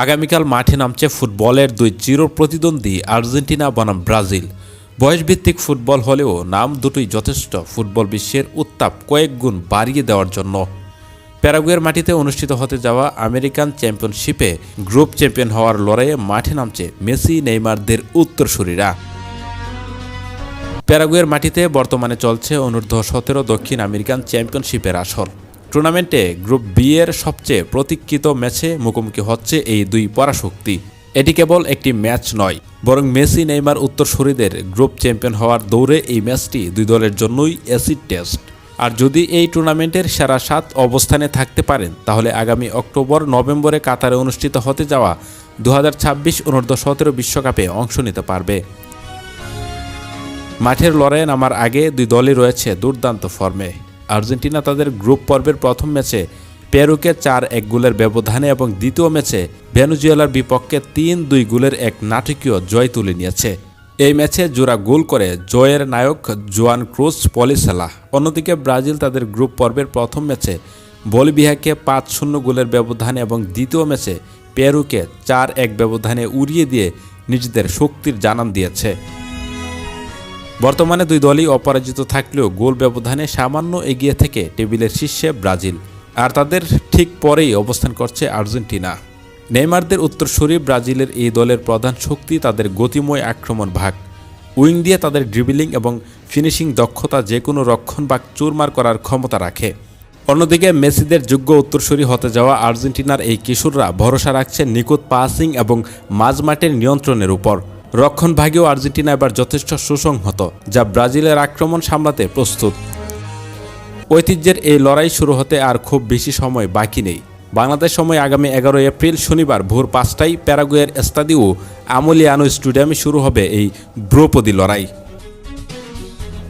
আগামীকাল মাঠে নামছে ফুটবলের দুই চিরপ্রতিদ্বন্দ্বী আর্জেন্টিনা বনাম ব্রাজিল। বয়সভিত্তিক ফুটবল হলেও নাম দুটোই যথেষ্ট ফুটবল বিশ্বের উত্তাপ কয়েক গুণ বাড়িয়ে দেওয়ার জন্য। প্যারাগুয়ের মাটিতে অনুষ্ঠিত হতে যাওয়া আমেরিকান চ্যাম্পিয়নশিপে গ্রুপ চ্যাম্পিয়ন হওয়ার লড়াইয়ে মাঠে নামছে মেসি নেইমারদের উত্তরসূরিরা। প্যারাগুয়ের মাটিতে বর্তমানে চলছে অনূর্ধ্ব-17 দক্ষিণ আমেরিকান চ্যাম্পিয়নশিপের আসর। টুর্নামেন্টে গ্রুপ বি এর সবচেয়ে প্রতীক্ষিত ম্যাচে মুখোমুখি হচ্ছে এই দুই পরাশক্তি। এটি কেবল একটি ম্যাচ নয়, বরং মেসি নেইমার উত্তরসূরিদের গ্রুপ চ্যাম্পিয়ন হওয়ার দৌড়ে এই ম্যাচটি দুই দলের জন্যই অ্যাসিড টেস্ট। আর যদি এই টুর্নামেন্টের সেরা 7 অবস্থানে থাকতে পারেন, তাহলে আগামী অক্টোবর-নভেম্বরে কাতারে অনুষ্ঠিত হতে যাওয়া 2026 অনূর্ধ্ব-17 বিশ্বকাপে অংশ নিতে পারবে। মাঠের লড়াইয়ে নামার আগে দুই দলই রয়েছে দুর্দান্ত ফর্মে। আর্জেন্টিনা তাদের গ্রুপ পর্বের প্রথম ম্যাচে পেরুকে 4-1 গোলের ব্যবধানে এবং দ্বিতীয় ম্যাচে ভেনেজুয়েলার বিপক্ষে 3-2 গোলের এক নাটকীয় জয় তুলে নিয়েছে। এই ম্যাচে জোড়া গোল করে জয়ের নায়ক জোয়ান ক্রুজ পলিসেলা। অন্যদিকে ব্রাজিল তাদের গ্রুপ পর্বের প্রথম ম্যাচে বলিভিয়াকে 5-0 গোলের ব্যবধানে এবং দ্বিতীয় ম্যাচে পেরুকে 4-1 ব্যবধানে উড়িয়ে দিয়ে নিজেদের শক্তির জানান দিয়েছে। বর্তমানে দুই দলই অপরাজিত থাকলেও গোল ব্যবধানে সামান্য এগিয়ে থেকে টেবিলের শীর্ষে ব্রাজিল, আর তাদের ঠিক পরেই অবস্থান করছে আর্জেন্টিনা। নেইমারদের উত্তরসূরি ব্রাজিলের এই দলের প্রধান শক্তি তাদের গতিময় আক্রমণ ভাগ। উইং দিয়ে তাদের ড্রিবলিং এবং ফিনিশিং দক্ষতা যে কোনো রক্ষণভাগ চুরমার করার ক্ষমতা রাখে। অন্যদিকে মেসিদের যোগ্য উত্তরসূরি হতে যাওয়া আর্জেন্টিনার এই কিশোররা ভরসা রাখছে নিখুঁত পাসিং এবং মাঝমাঠের নিয়ন্ত্রণের উপর। রক্ষণভাগেও আর্জেন্টিনা এবার যথেষ্ট সুসংহত, যা ব্রাজিলের আক্রমণ সামলাতে প্রস্তুত। ঐতিহ্যের এই লড়াই শুরু হতে আর খুব বেশি সময় বাকি নেই। বাংলাদেশ সময় আগামী 11 এপ্রিল শনিবার ভোর 5টায় প্যারাগুয়ের এস্তাদিও আমোলিয়ানো স্টেডিয়ামে শুরু হবে এই ধ্রুপদী লড়াই।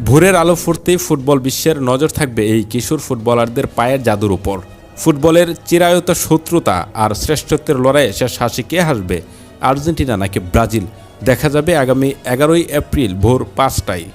ভোরের আলো ফুটতেই ফুটবল বিশ্বের নজর থাকবে এই কিশোর ফুটবলারদের পায়ের জাদুর উপর। ফুটবলের চিরায়ত শত্রুতা আর শ্রেষ্ঠত্বের লড়াইয়ে শেষ হাসি কে হাসবে, আর্জেন্টিনা নাকি ব্রাজিল? দেখা যাবে আগামী 11 এপ্রিল ভোর 5টায়।